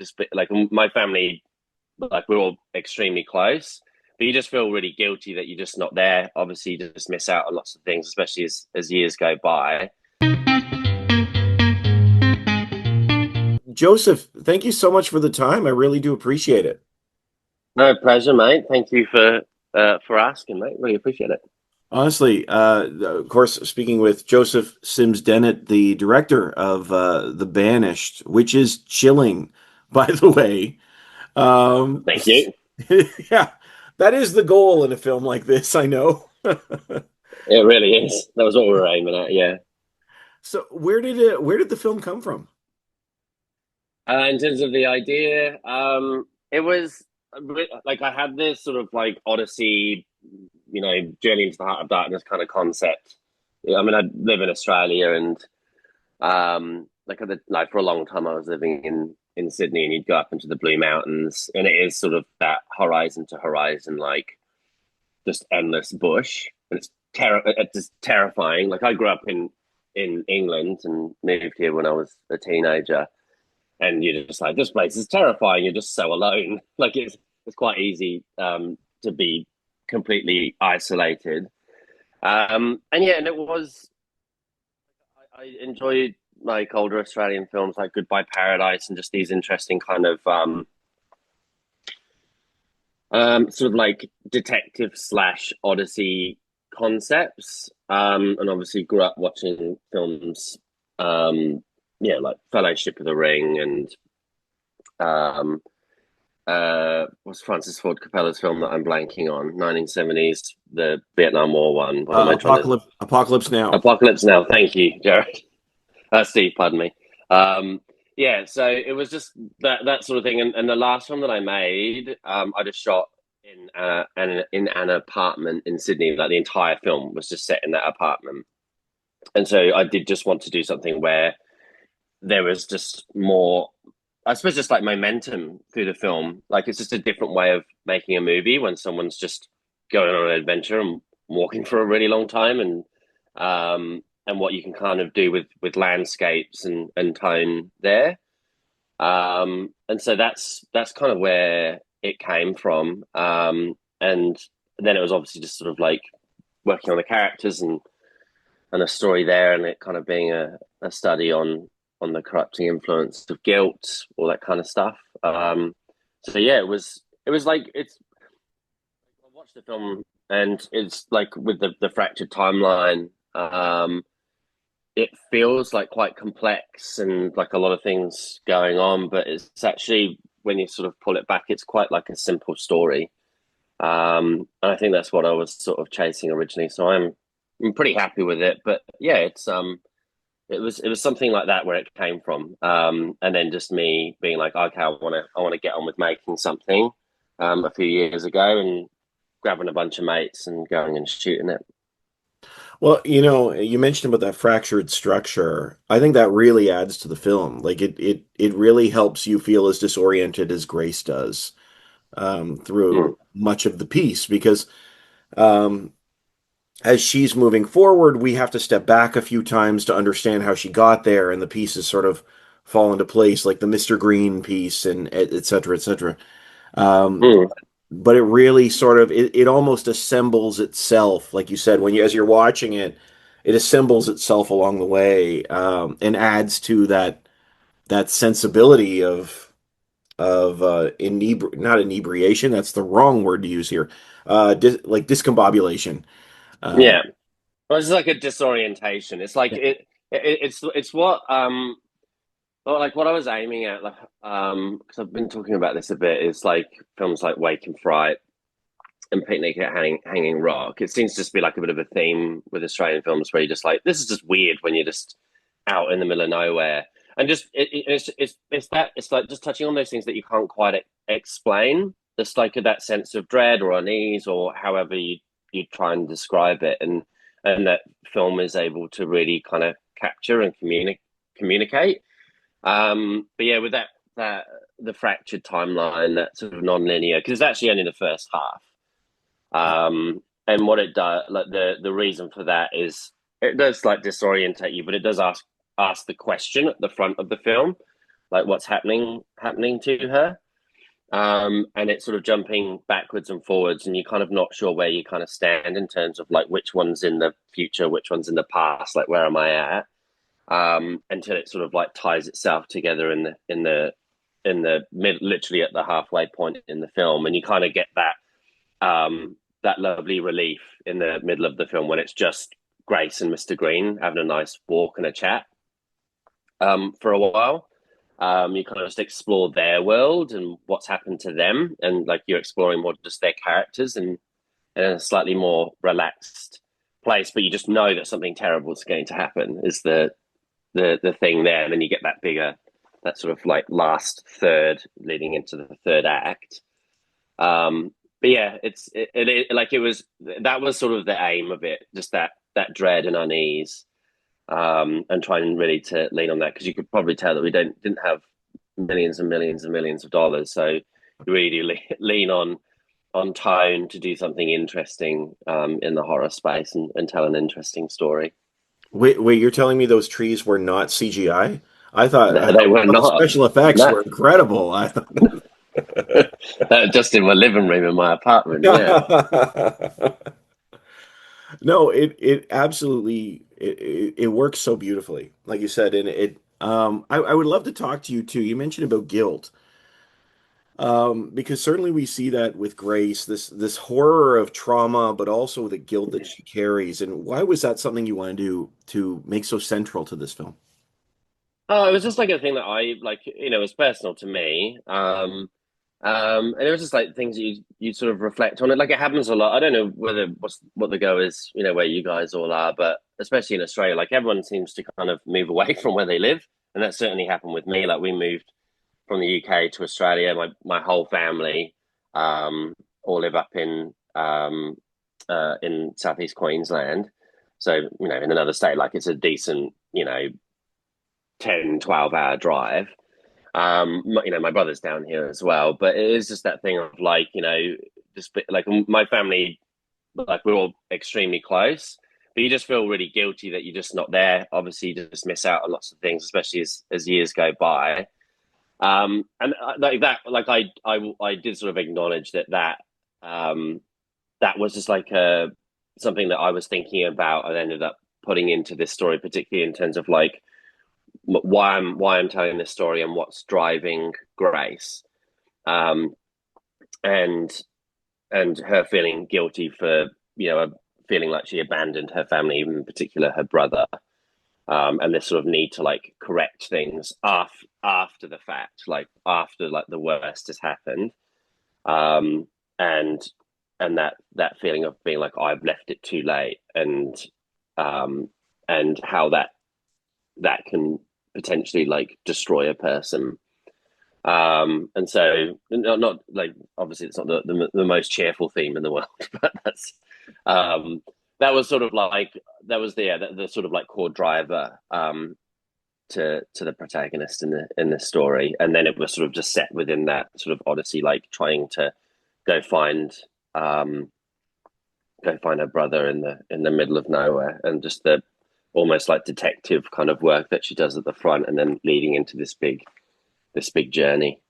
just like my family, like we're all extremely close, but you just feel really guilty that you're just not there. Obviously, you just miss out on lots of things, especially as years go by. Joseph, thank you so much for the time. I really do appreciate it. No, pleasure, mate. Thank you for asking, mate. Really appreciate it. Honestly, of course, speaking with Joseph Sims Dennett, the director of The Banished, which is chilling, by the way. Um, Thank you. yeah, that is the goal in a film like this, I know. It really is. That was what we were aiming at. Yeah. So where did the film come from? In terms of the idea, it was like I had this sort of like Odyssey, journey into the heart of darkness kind of concept. I mean, I live in Australia, and like for a long time, I was living in Sydney, and you'd go up into the Blue Mountains, and it is sort of that horizon to horizon, like just endless bush, and it's just terrifying. Like I grew up in England and moved here when I was a teenager, and you're just like, this place is terrifying. You're just so alone. Like it's quite easy to be completely isolated. And yeah, and it was. I enjoyed like older Australian films like Goodbye Paradise and just these interesting kind of sort of like detective slash Odyssey concepts. And obviously grew up watching films, yeah, like Fellowship of the Ring and um, what's Francis Ford Coppola's film that I'm blanking on? 1970s, the Vietnam War one. What am I trying to? Apocalypse Now. Apocalypse Now. Thank you, Jared. Steve, pardon me. Um, yeah, so it was just that sort of thing. And the last film that I made, I just shot in an apartment in Sydney. Like the entire film was just set in that apartment. And so I did just want to do something where there was just more, I suppose, just like momentum through the film. Like it's just a different way of making a movie when someone's just going on an adventure and walking for a really long time, and what you can kind of do with landscapes and tone there. And so that's kind of where it came from. And then it was obviously just sort of like working on the characters and a story there, and it kind of being a study on the corrupting influence of guilt, all that kind of stuff. So yeah, it was like it's. I watched the film, and it's like with the fractured timeline. It feels like quite complex and like a lot of things going on, but it's actually when you sort of pull it back, it's quite like a simple story. And I think that's what I was sort of chasing originally. So I'm pretty happy with it. But yeah, it was something like that where it came from, and then just me being like, okay, I want to get on with making something, a few years ago, and grabbing a bunch of mates and going and shooting it. Well, you mentioned about that fractured structure. I think that really adds to the film. Like it really helps you feel as disoriented as Grace does through Mm. much of the piece because um, as she's moving forward, we have to step back a few times to understand how she got there, and the pieces sort of fall into place, like the Mr. Green piece and et cetera, et cetera. Um, Mm. but it really sort of it almost assembles itself, like you said, when you as you're watching it, it assembles itself along the way, and adds to that sensibility of not inebriation. That's the wrong word to use here. Like discombobulation. Uh, Yeah. Well, it's like a disorientation. It's like it's what well, like what I was aiming at, like because I've been talking about this a bit, is like films like Wake and Fright and Picnic at Hanging Rock. It seems to just be like a bit of a theme with Australian films where you're just like, this is just weird when you're just out in the middle of nowhere, and just it's like just touching on those things that you can't quite explain. Just like that sense of dread or unease or however you try and describe it, and that film is able to really kind of capture and communicate. But yeah, with that the fractured timeline, that sort of non-linear, because it's actually only the first half. And what it does, like the reason for that is it does like disorientate you, but it does ask the question at the front of the film, like what's happening to her. And it's sort of jumping backwards and forwards, and you're kind of not sure where you kind of stand in terms of like which one's in the future, which one's in the past, like where am I at? Until it sort of like ties itself together in the mid, literally at the halfway point in the film, and you kind of get that lovely relief in the middle of the film when it's just Grace and Mr. Green having a nice walk and a chat for a while. You kind of just explore their world and what's happened to them, and like you're exploring more just their characters and in a slightly more relaxed place. But you just know that something terrible is going to happen. Is the thing there, and then you get that bigger, that sort of like last third leading into the third act. But yeah, like it was that was sort of the aim of it, just that dread and unease, and trying really to lean on that because you could probably tell that we didn't have millions and millions and millions of dollars, so you really do lean on tone to do something interesting in the horror space and tell an interesting story. Wait, you're telling me those trees were not CGI? They were I thought the not. special effects No, were incredible. I thought. just in my living room in my apartment. Yeah. No, it absolutely it works so beautifully, like you said, and I would love to talk to you too. You mentioned about guilt, because certainly we see that with Grace, this horror of trauma, but also the guilt that she carries. And why was that something you wanted to make so central to this film? Oh, it was just like a thing that I like, it was personal to me. And it was just like things that you sort of reflect on it. Like it happens a lot. I don't know what the go is, where you guys all are, but especially in Australia, like everyone seems to kind of move away from where they live, and that certainly happened with me. Like we moved from the UK to Australia. My whole family all live up in southeast Queensland. So, in another state, like it's a decent, 10-12 hour drive. My brother's down here as well, but it is just that thing of like, just like my family, like we're all extremely close, but you just feel really guilty that you're just not there. Obviously, you just miss out on lots of things, especially as years go by. And like that, like I did sort of acknowledge um, that was just like something that I was thinking about and ended up putting into this story, particularly in terms of like why I'm telling this story and what's driving Grace, um, and and her feeling guilty for feeling like she abandoned her family, even in particular her brother, and this sort of need to like correct things after the fact, like after like the worst has happened, um, and that feeling of being like I've left it too late, um, and how that can potentially like destroy a person. And so not like obviously it's not the most cheerful theme in the world, but um, that was sort of like that was the sort of like core driver to the protagonist in the story, and then it was sort of just set within that sort of odyssey, like trying to go find um, go find her brother in the middle of nowhere, and just the almost like detective kind of work that she does at the front, and then leading into this big journey.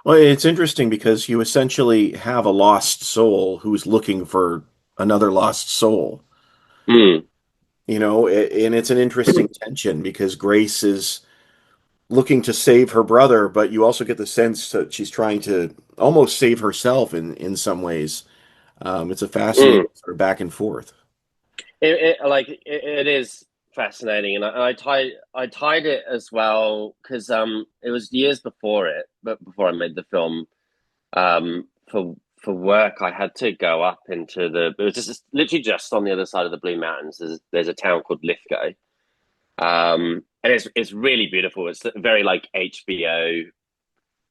Well, it's interesting because you essentially have a lost soul who's looking for another lost soul. Mm. And it's an interesting tension because Grace is looking to save her brother, but you also get the sense that she's trying to almost save herself in some ways. It's a Mm. fascinating sort of back and forth. It is fascinating, and I tied it as well because it was years before it, but before I made the film, for work I had to go up into it was just literally just on the other side of the Blue Mountains. There's a town called Lithgow, and it's really beautiful. It's very like HBO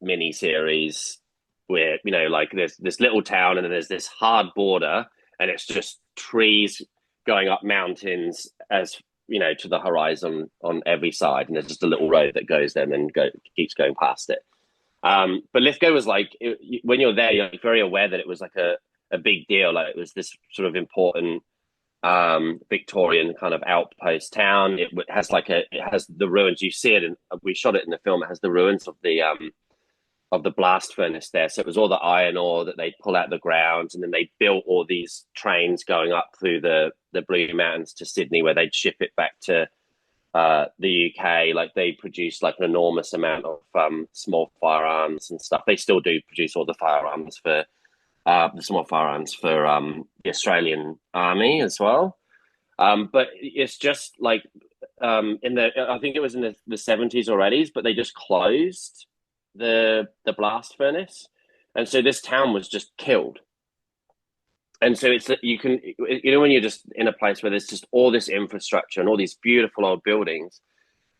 mini series where like there's this little town and then there's this hard border, and it's just trees going up mountains as to the horizon on every side, and there's just a little road that goes there and then keeps going past it. But Lithgow was like when you're there, you're very aware that it was like a big deal. Like it was this sort of important Victorian kind of outpost town. Has it has the ruins. You see it, and we shot it in the film. It has the ruins of the blast furnace there. So it was all the iron ore that they'd pull out the ground, and then they built all these trains going up through the Blue Mountains to Sydney, where they'd ship it back to the UK. Like they produced like an enormous amount of small firearms and stuff. They still do produce all the firearms for the small firearms for the Australian Army as well. But it's just like in the I think it was in the 70s or 80s, but they just closed the blast furnace, and so this town was just killed. And so it's you can when you're just in a place where there's just all this infrastructure and all these beautiful old buildings,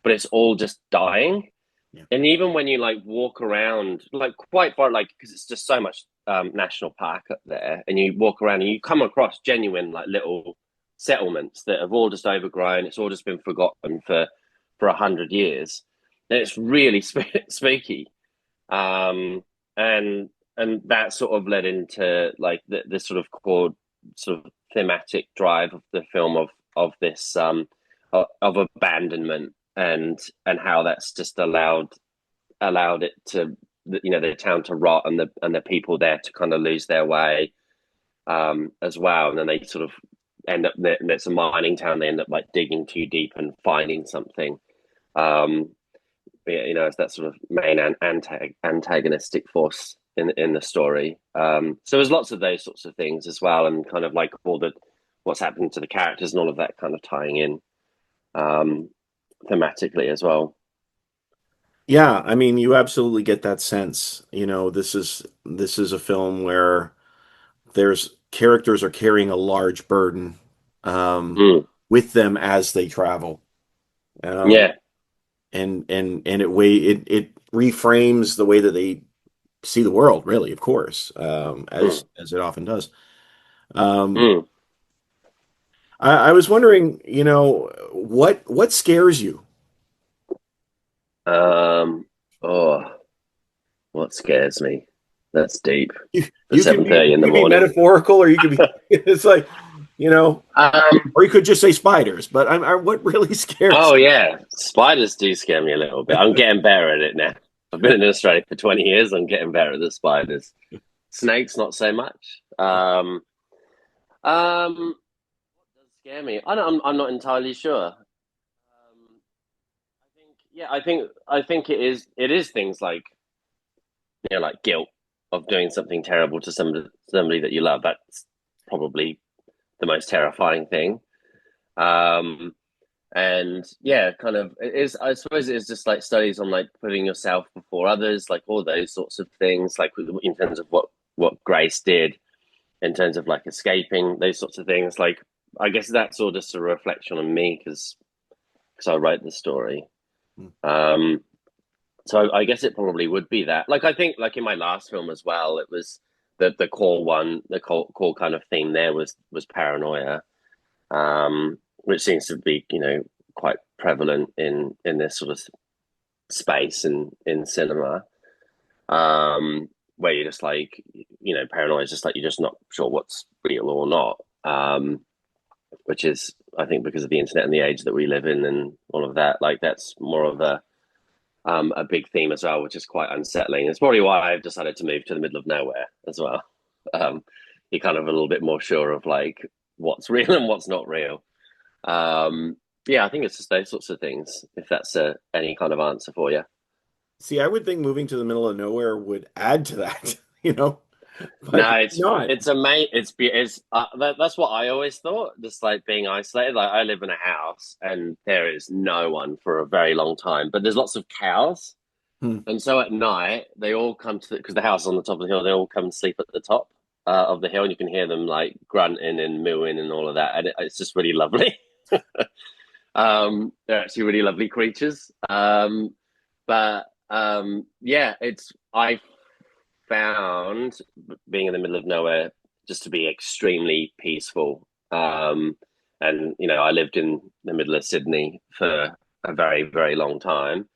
but it's all just dying. Yeah. And even when you like walk around, like quite far, like because it's just so much national park up there, and you walk around and you come across genuine like little settlements that have all just overgrown. It's all just been forgotten for 100 years, and it's really spooky. And that sort of led into like the sort of core sort of thematic drive of the film of this of abandonment and how that's just allowed it to the town to rot and the people there to kind of lose their way as well, and then they sort of end up it's a mining town. They end up like digging too deep and finding something. It's that sort of main antagonistic force in the story. So there's lots of those sorts of things as well, and kind of like all the what's happening to the characters and all of that kind of tying in thematically as well. Yeah, I mean, you absolutely get that sense. This is a film where there's characters are carrying a large burden Mm. with them as they travel. Um, Yeah. and it reframes the way that they see the world, really, of course, Mm. as it often does. Um, Mm. I was wondering, what scares you? Um, oh, what scares me? That's deep You, for 7:30 in you the can be morning. metaphorical, or you could be. It's like, you know, Um, or you could just say spiders. But what really scares oh yeah, spiders do scare me a little bit. I'm getting better at it now. I've been in Australia for 20 years. I'm getting better at the spiders. Snakes, not so much. What does scare me? I'm not entirely sure. I think it is things like like guilt of doing something terrible to somebody that you love. That's probably the most terrifying thing. Um, and yeah, kind of it is. I suppose it is just like studies on like putting yourself before others, like all those sorts of things, like in terms of what Grace did, in terms of like escaping those sorts of things. Like I guess that's all just a reflection on me because I wrote the story. you? Um, so I guess it probably would be that. Like I think, like in my last film as well, it was the core one, the core kind of theme there was paranoia, which seems to be quite prevalent in this sort of space in cinema, where you're just like paranoia is just like you're just not sure what's real or not, which is I think because of the internet and the age that we live in and all of that. Like that's more of a big theme as well, which is quite unsettling. It's probably why I've decided to move to the middle of nowhere as well. Um, you're kind of a little bit more sure of like what's real and what's not real. Um, yeah, I think it's just those sorts of things. If that's any kind of answer for you. See, I would think moving to the middle of nowhere would add to that, but No, maybe it's not. it's a mate. That's what I always thought. Just like being isolated. Like I live in a house and there is no one for a very long time, but there's lots of cows. Hmm. And so at night, they all come to because the house is on the top of the hill. They all come and sleep at the top of the hill, and you can hear them like grunting and mooing and all of that. And it's just really lovely. They're actually really lovely creatures. But yeah, it's I found being in the middle of nowhere just to be extremely peaceful. And I lived in the middle of Sydney for a very, very long time.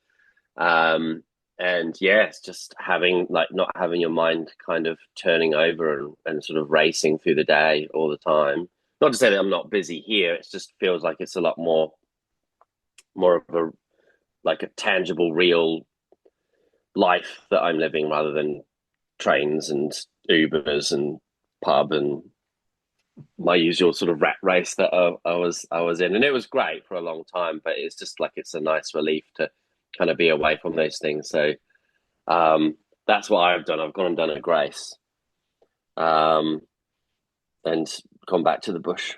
Um, and yeah, it's just having like not having your mind kind of turning over and sort of racing through the day all the time, Not to say that I'm not busy here. It just feels like it's a lot more of a like a tangible, real life that I'm living rather than trains and Ubers and pub and my usual sort of rat race that I was in, and it was great for a long time. But it's just like it's a nice relief to kind of be away from those things. So that's what I've done. I've gone and done a grace, um, and gone back to the bush.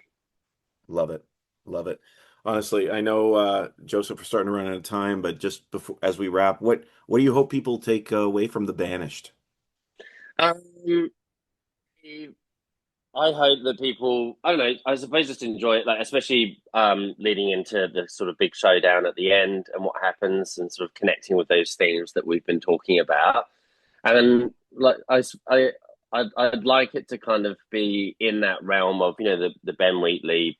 Love it. Love it. Honestly, I know Joseph, we're starting to run out of time, but just before as we wrap, what do you hope people take away from The Banished? Um, I hope that people, I don't know, I suppose just enjoy it, like especially leading into the sort of big showdown at the end and what happens, and sort of connecting with those themes that we've been talking about. And then, like I'd like it to kind of be in that realm of the Ben Wheatley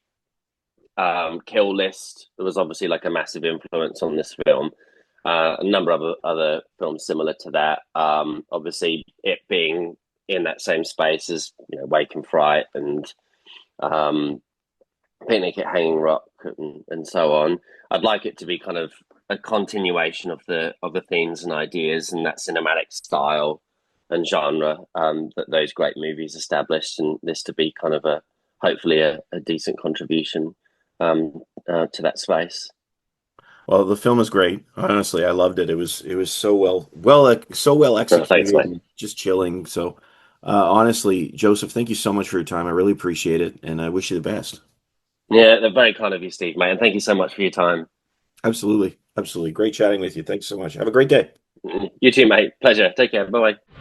kill list. There was obviously like a massive influence on this film. A number of other films similar to that. Obviously, it being in that same space as Wake and Fright and um, Picnic at Hanging Rock and so on. I'd like it to be kind of a continuation of the themes and ideas and that cinematic style and genre that those great movies established, and this to be kind of a hopefully a decent contribution to that space. Well, the film is great. Honestly, I loved it. It was so well No, thanks, executed mate. and just chilling. So, honestly, Joseph, thank you so much for your time. I really appreciate it, and I wish you the best. Yeah, they're very kind of you, Steve, mate, and thank you so much for your time. Absolutely, absolutely. Great chatting with you. Thanks so much. Have a great day. You too, mate. Pleasure. Take care. Bye bye.